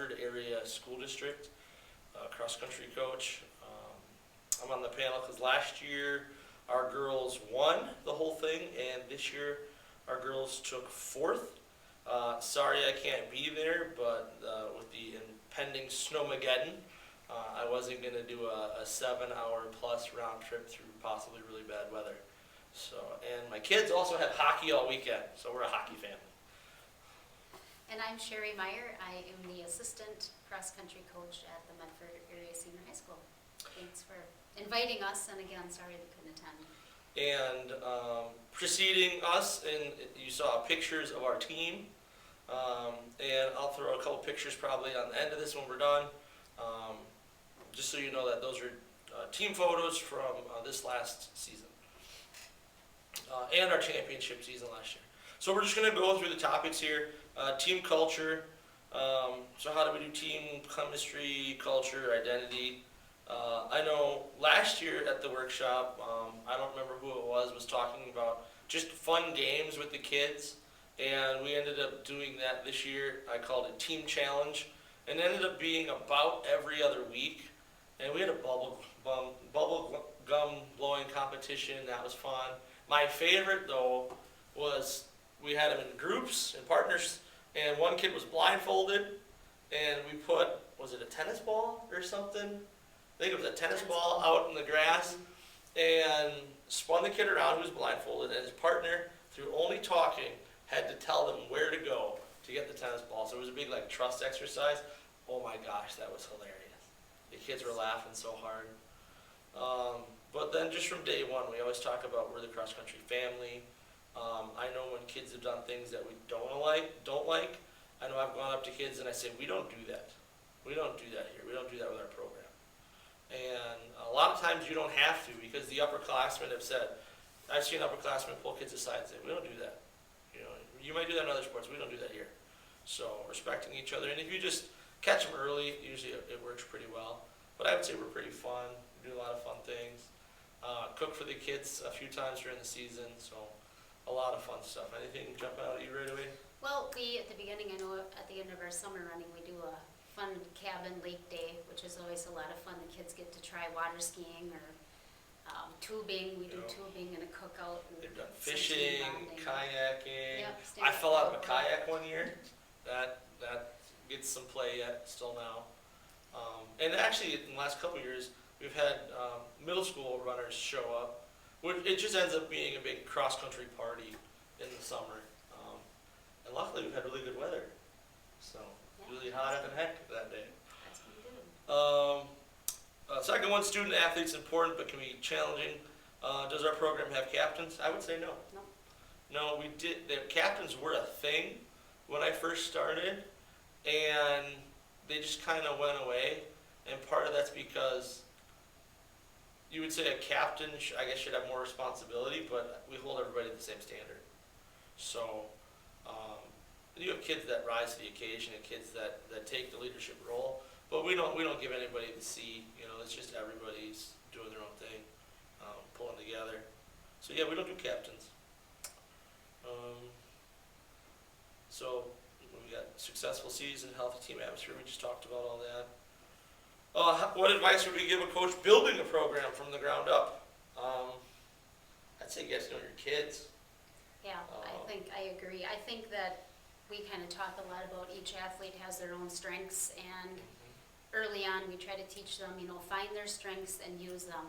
Medford area school district, cross-country coach. I'm on the panel because last year our girls won the whole thing, and this year our girls took fourth. Sorry I can't be there, but with the impending snowmageddon, I wasn't going to do a 7-hour plus round trip through possibly really bad weather. So, and my kids also had hockey all weekend, so we're a hockey family. And I'm Sherry Meyer. I am the assistant cross-country coach at the Medford Area Senior High School. Thanks for inviting us, and again, sorry we couldn't attend. And preceding us, and you saw pictures of our team, and I'll throw a couple pictures probably on the end of this when we're done, just so you know that those are team photos from this last season, and our championship season last year. So we're just going to go through the topics here. Team culture, so how do we do team chemistry, culture, identity? I know last year at the workshop, I don't remember who it was talking about just fun games with the kids, and we ended up doing that this year. I called it Team Challenge, and it ended up being about every other week, and we had a bubble gum blowing competition. That was fun. My favorite though was we had them in groups and partners, and one kid was blindfolded, and we put, was it a tennis ball or something? I think it was a tennis ball out in the grass, and spun the kid around who was blindfolded, and his partner, through only talking, had to tell them where to go to get the tennis ball. So it was a big like trust exercise. Oh my gosh, that was hilarious. The kids were laughing so hard. But then just from day one, we always talk about we're the cross-country family. I know when kids have done things that we don't like, I know I've gone up to kids and I say, we don't do that. We don't do that here. We don't do that with our program. And a lot of times you don't have to, because the upperclassmen have said, I've seen upperclassmen pull kids aside and say, we don't do that. You know, you might do that in other sports, we don't do that here. So respecting each other, and if you just catch them early, usually it works pretty well. But I would say we're pretty fun. We do a lot of fun things. Cook for the kids a few times during the season, so a lot of fun stuff. Anything jump out at you right away? Well, we, at the beginning, I know at the end of our summer running, we do a fun cabin lake day, which is always a lot of fun. The kids get to try water skiing or tubing. We do tubing and a cookout. And they've done fishing, kayaking. Yep, I fell out of a kayak one year. That gets some play yet, still now. And actually, in the last couple of years, we've had middle school runners show up. It just ends up being a big cross-country party in the summer. And luckily, we've had really good weather. So, really hot as heck that day. That's what we do. Second one, student athletes important but can be challenging. Does our program have captains? I would say no. No. No, we did. The captains were a thing when I first started, and they just kind of went away. And part of that's because you would say a captain, I guess, should have more responsibility, but we hold everybody to the same standard. So you have kids that rise to the occasion and kids that take the leadership role, but we don't give anybody the C. You know, it's just everybody's doing their own thing, pulling together. So yeah, we don't do captains. So we got successful season, healthy team atmosphere. We just talked about all that. What advice would we give a coach building a program from the ground up? I'd say get to know your kids. Yeah, I agree. I think that we kind of talk a lot about each athlete has their own strengths, and early on we try to teach them, find their strengths and use them.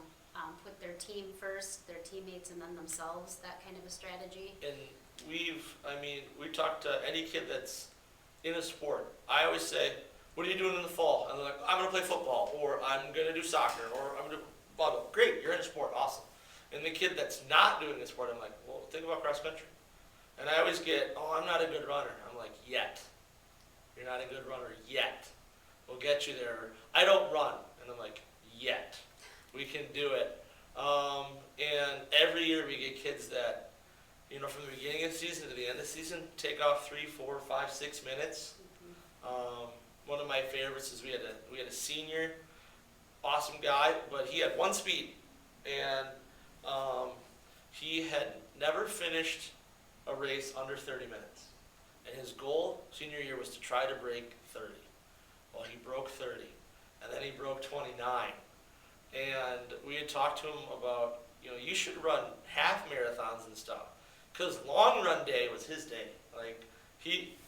Put their team first, their teammates, and then themselves, that kind of a strategy. And we talk to any kid that's in a sport. I always say, what are you doing in the fall? And they're like, I'm going to play football, or I'm going to do soccer, or I'm going to do blah, blah. Great, you're in a sport, awesome. And the kid that's not doing a sport, I'm like, well, think about cross country. And I always get, I'm not a good runner. I'm like, yet. You're not a good runner yet. We'll get you there. I don't run. And I'm like, yet. We can do it. And every year we get kids that, from the beginning of the season to the end of the season, take off 3, 4, 5, 6 minutes. One of my favorites is we had a senior, awesome guy, but he had one speed, and he had never finished a race under 30 minutes. And his goal senior year was to try to break 30. Well, he broke 30, and then he broke 29. And we had talked to him about, you should run half marathons and stuff. Because long run day was his day. Like,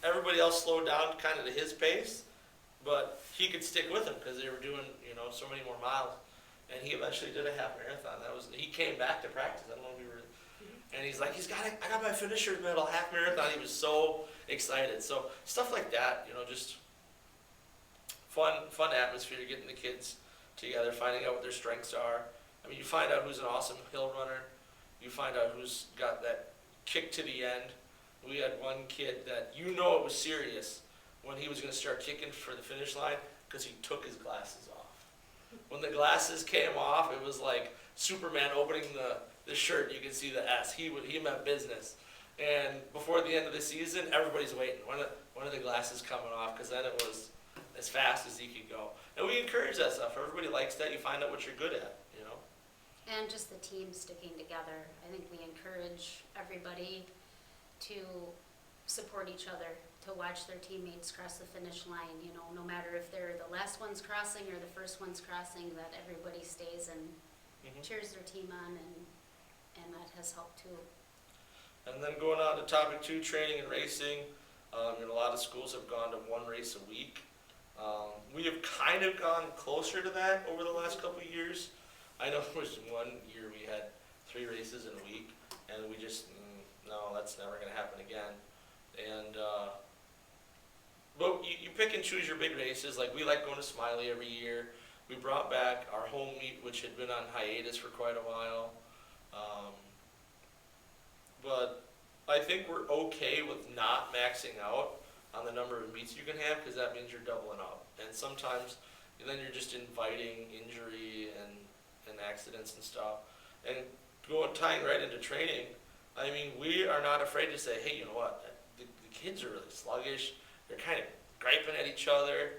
everybody else slowed down kind of to his pace, but he could stick with them because they were doing, so many more miles. And he eventually did a half marathon. He came back to practice. I don't know if we were, and he's like, I got my finisher's medal, half marathon. He was so excited. So stuff like that, just fun atmosphere, getting the kids together, finding out what their strengths are. I mean, you find out who's an awesome hill runner. You find out who's got that kick to the end. We had one kid that it was serious when he was going to start kicking for the finish line because he took his glasses off. When the glasses came off, it was like Superman opening the shirt. You could see the S. He meant business. And before the end of the season, everybody's waiting. When are the glasses coming off? Because then it was as fast as he could go. And we encourage that stuff. Everybody likes that. You find out what you're good at, And just the team sticking together. I think we encourage everybody to support each other, to watch their teammates cross the finish line, no matter if they're the last ones crossing or the first ones crossing, that everybody stays and cheers their team on, and that has helped too. And then going on to topic 2, training and racing. A lot of schools have gone to 1 race a week. We have kind of gone closer to that over the last couple of years. I know there was one year we had 3 races in a week, and we just, no, that's never going to happen again. And, but you pick and choose your big races. Like, we like going to Smiley every year. We brought back our home meet, which had been on hiatus for quite a while. But I think we're okay with not maxing out on the number of meets you can have, because that means you're doubling up. And sometimes then you're just inviting injury and accidents and stuff. And tying right into training, I mean, we are not afraid to say, hey, you know what, the kids are really sluggish. They're kind of griping at each other.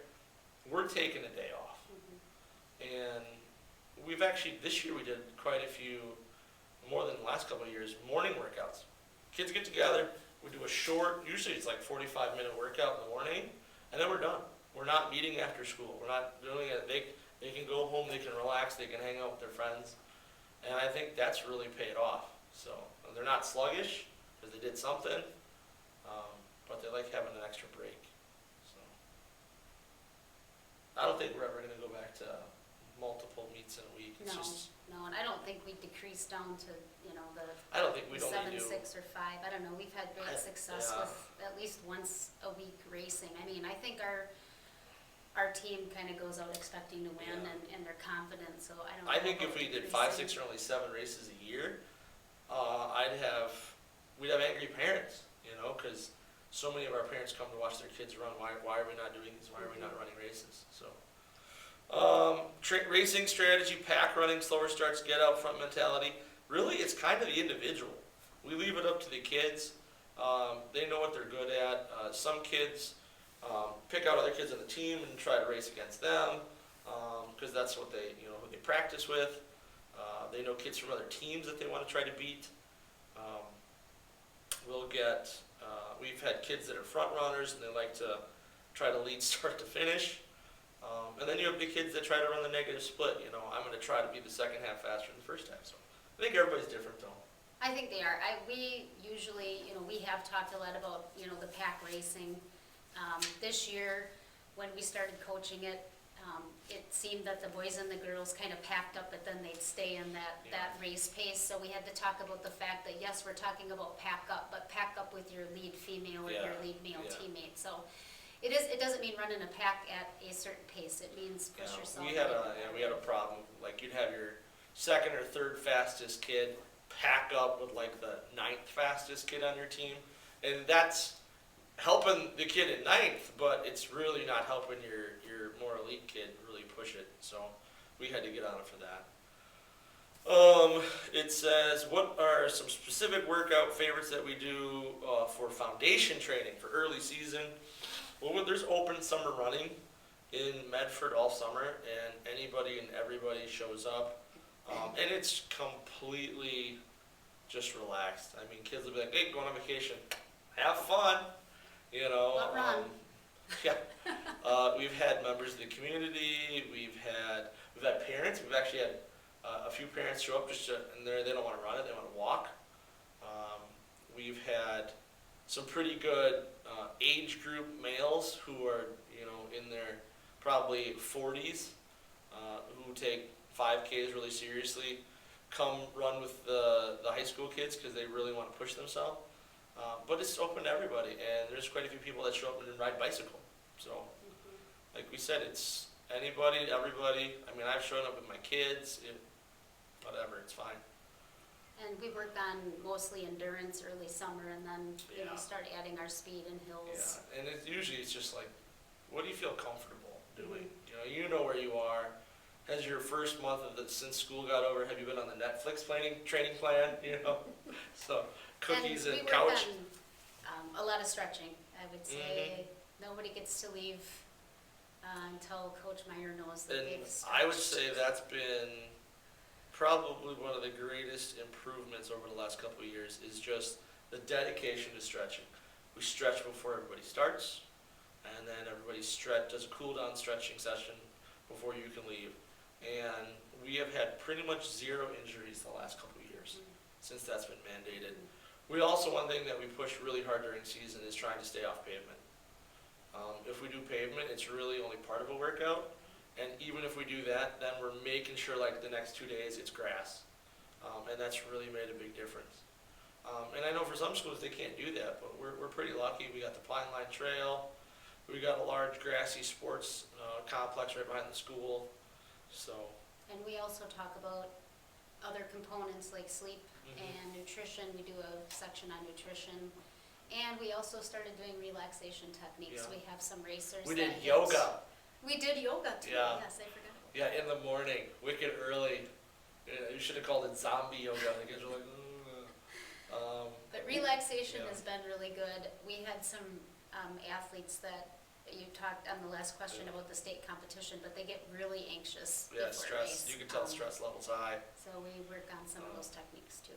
We're taking a day off. And we've actually, this year we did quite a few, more than the last couple of years, morning workouts. Kids get together, we do a short, usually it's like 45-minute workout in the morning, and then we're done. We're not meeting after school. We're not doing it. They can go home, they can relax, they can hang out with their friends. And I think that's really paid off. So they're not sluggish because they did something, but they like having an extra break. So I don't think we're ever going to go back to multiple meets in a week. It's No, and I don't think we decrease down to, I don't think we'd the only 7, do 6, or 5. I don't know. We've had great success with at least once a week racing. I mean, I think our team kind of goes out expecting to win, and they're confident. So I don't. I think if we did 5, 6, or only 7 races a year, we'd have angry parents, because so many of our parents come to watch their kids run. Why are we not doing this? Why are we not running races? So. Racing strategy, pack running, slower starts, get out front mentality. Really, it's kind of the individual. We leave it up to the kids. They know what they're good at. Some kids pick out other kids on the team and try to race against them because that's what they, who they practice with. They know kids from other teams that they want to try to beat. We've had kids that are front runners and they like to try to lead start to finish. And then you have the kids that try to run the negative split. I'm going to try to be the second half faster than the first half. So I think everybody's different, though. I think they are. We usually, we have talked a lot about, the pack racing. This year, when we started coaching it, it seemed that the boys and the girls kind of packed up, but then they'd stay in that race pace. So we had to talk about the fact that, yes, we're talking about pack up, but pack up with your lead female or your lead male teammate. So it doesn't mean running a pack at a certain pace. It means push yourself. We had a problem. Like, you'd have your second or third fastest kid pack up with like the 9th fastest kid on your team, and that's helping the kid at 9th, but it's really not helping your more elite kid really push it. So we had to get on it for that. It says, what are some specific workout favorites that we do for foundation training for early season? Well, there's open summer running in Medford all summer, and anybody and everybody shows up. And it's completely just relaxed. I mean, kids will be like, hey, going on vacation, have fun, But run. Yeah. We've had members of the community, we've had parents, we've actually had a few parents show up and they don't want to run it, they want to walk. We've had some pretty good age group males who are, in their probably 40s, who take 5Ks really seriously, come run with the high school kids because they really want to push themselves. But it's open to everybody, and there's quite a few people that show up and ride bicycle. So, like we said, it's anybody, everybody. I mean, I've shown up with my kids, whatever, it's fine. And we work on mostly endurance early summer, and then Yeah. start adding our speed and hills. Yeah, and it's just like, what do you feel comfortable doing? You know where you are. Has your first month since school got over, have you been on the Netflix training plan? So cookies and couch. We work on a lot of stretching. I would say nobody gets to leave until Coach Meyer knows that they've stretched. I would say that's been probably one of the greatest improvements over the last couple of years is just the dedication to stretching. We stretch before everybody starts, and then everybody does a cool down stretching session before you can leave. And we have had pretty much 0 injuries the last couple of years since that's been mandated. We also, one thing that we push really hard during season is trying to stay off pavement. If we do pavement, it's really only part of a workout. And even if we do that, then we're making sure like the next 2 days it's grass. And that's really made a big difference. And I know for some schools they can't do that, but we're pretty lucky. We got the Pine Line Trail. We got a large grassy sports complex right behind the school. So. And we also talk about other components like sleep and nutrition. We do a section on nutrition. And we also started doing relaxation techniques. Yeah. We have some racers. We did yoga. We did yoga too. Yeah. Yes, I forgot. Yeah, in the morning, wicked early. Yeah, you should have called it zombie yoga. The kids were like, But relaxation yeah. has been really good. We had some athletes that you talked on the last question about the state competition, but they get really anxious Yeah, before a race. stress. You can tell stress levels high. So we work on some of those techniques too.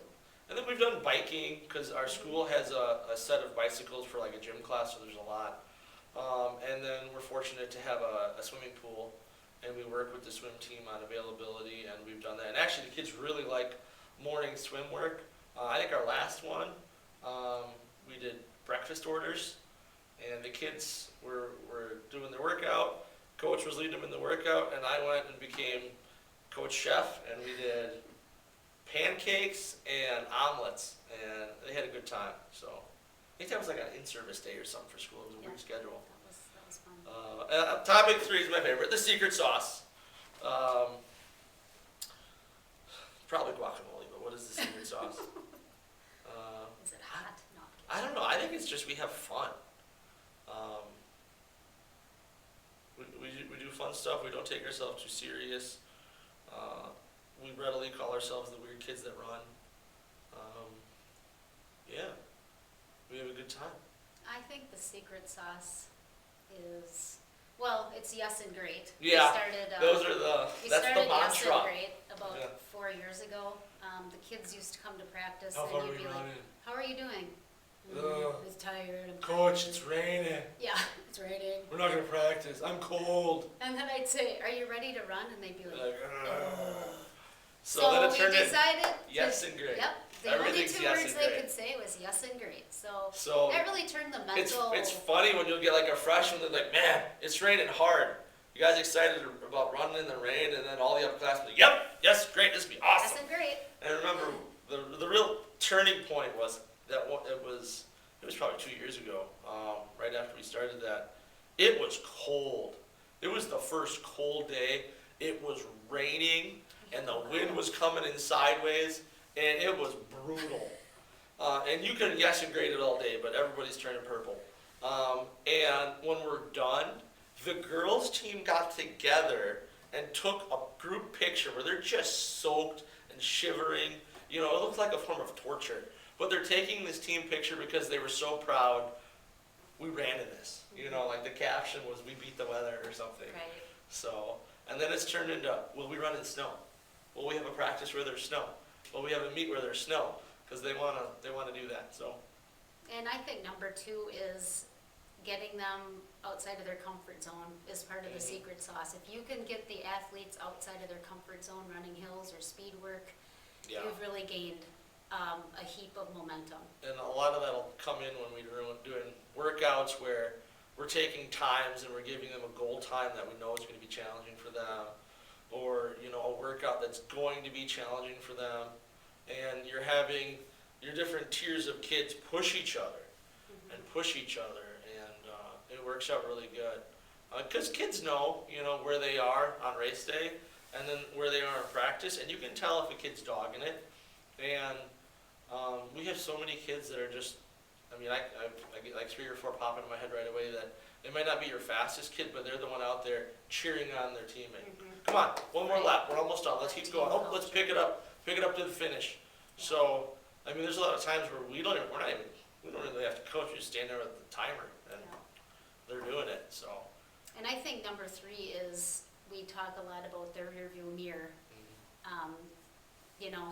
And then we've done biking because our school has a set of bicycles for like a gym class, so there's a lot. And then we're fortunate to have a swimming pool, and we work with the swim team on availability, and we've done that. And actually, the kids really like morning swim work. I think our last one, we did breakfast orders, and the kids were doing their workout. Coach was leading them in the workout, and I went and became coach chef, and we did pancakes and omelets, and they had a good time. So I think that was like an in-service day or something for school. It was a weird schedule. That was fun. Topic 3 is my favorite, the secret sauce. Probably guacamole, but what is the secret sauce? Is it hot? No. I don't know. I think it's just we have fun. We do fun stuff. We don't take ourselves too serious. We readily call ourselves the weird kids that run. Yeah, we have a good time. I think the secret sauce is, well, it's yes and great. Yeah, we that's the started mantra. Yes and Great about Yeah. 4 years ago. The kids used to come to practice How and far are you'd we be like, running? how are you doing? Ugh. I was tired. I'm Coach, tired." it's raining. Yeah, it's raining. We're not gonna practice. I'm cold. And then I'd say, are you ready to run? And they'd be like, Like, "Ugh." so then it we turned in decided yes and great. Yep. The only Everything's 2 yes words and they great. could say was yes and great. So So that really turned the mental. it's funny when you'll get like a freshman that's like, man, it's raining hard. You guys excited about running in the rain? And then all the upperclassmen, like, yep, yes, great, this will be awesome. Yes and great. And I remember the real turning point was that it was probably 2 years ago, right after we started that. It was cold. It was the first cold day. It was raining, and the wind was coming in sideways, and it was brutal. And you can yes and grade it all day, but everybody's turning purple. And when we're done, the girls' team got together and took a group picture where they're just soaked and shivering. It looks like a form of torture. But they're taking this team picture because they were so proud. We ran in this. Like the caption was, we beat the weather or something. Right. So, and then it's turned into, will we run in snow? Will we have a practice where there's snow? Will we have a meet where there's snow? Because they wanna do that. So. And I think number 2 is getting them outside of their comfort zone is part of the secret sauce. If you can get the athletes outside of their comfort zone, running hills or speed work, Yeah. you've really gained a heap of momentum. And a lot of that'll come in when we're doing workouts where we're taking times and we're giving them a goal time that we know is going to be challenging for them, or a workout that's going to be challenging for them, and you're having your different tiers of kids push each other and push each other, and it works out really good. Because kids know, where they are on race day and then where they are in practice, and you can tell if a kid's dogging it. And we have so many kids that are just, I get like 3 or 4 pop into my head right away that they might not be your fastest kid, but they're the one out there cheering on their teammate. Come on, one more lap, we're almost done, let's keep going. Oh, let's pick it up to the finish. So, there's a lot of times where we don't really have to coach, we just stand there with the timer, and they're doing it, so. And I think number 3 is, we talk a lot about the rearview mirror.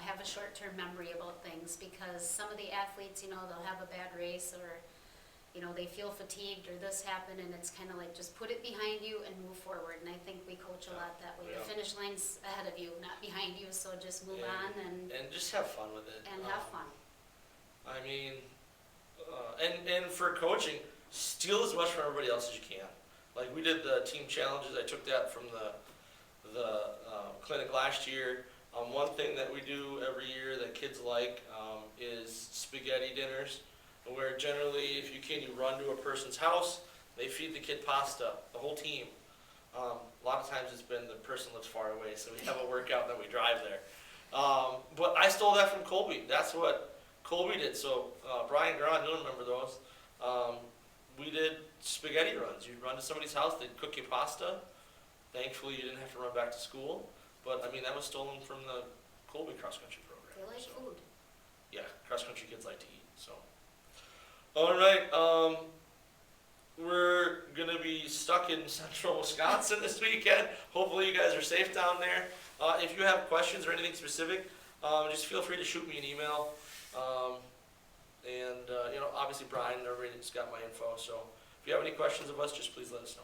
Have a short-term memory about things, because some of the athletes, they'll have a bad race, or, they feel fatigued, or this happened, and it's kind of like, just put it behind you and move forward. And I think we coach a lot that way. Yeah. The finish line's ahead of you, not behind you, so just move on and just have fun with it. have fun. And for coaching, steal as much from everybody else as you can. Like we did the team challenges, I took that from the clinic last year. One thing that we do every year that kids like is spaghetti dinners, where generally, if you can, you run to a person's house, they feed the kid pasta, the whole team. A lot of times it's been the person lives far away, so we have a workout and then we drive there. But I stole that from Colby. That's what Colby did. So Brian Gron, you'll remember those. We did spaghetti runs. You'd run to somebody's house, they'd cook you pasta. Thankfully, you didn't have to run back to school. But that was stolen from the Colby cross-country program. They like food. Yeah, cross-country kids like to eat, so. All right, we're gonna be stuck in central Wisconsin this weekend. Hopefully you guys are safe down there. If you have questions or anything specific, just feel free to shoot me an email. Obviously Brian and everybody's got my info, so if you have any questions of us, just please let us know.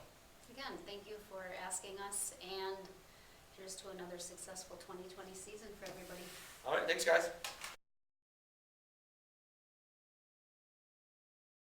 Again, thank you for asking us, and here's to another successful 2020 season for everybody. All right, thanks guys.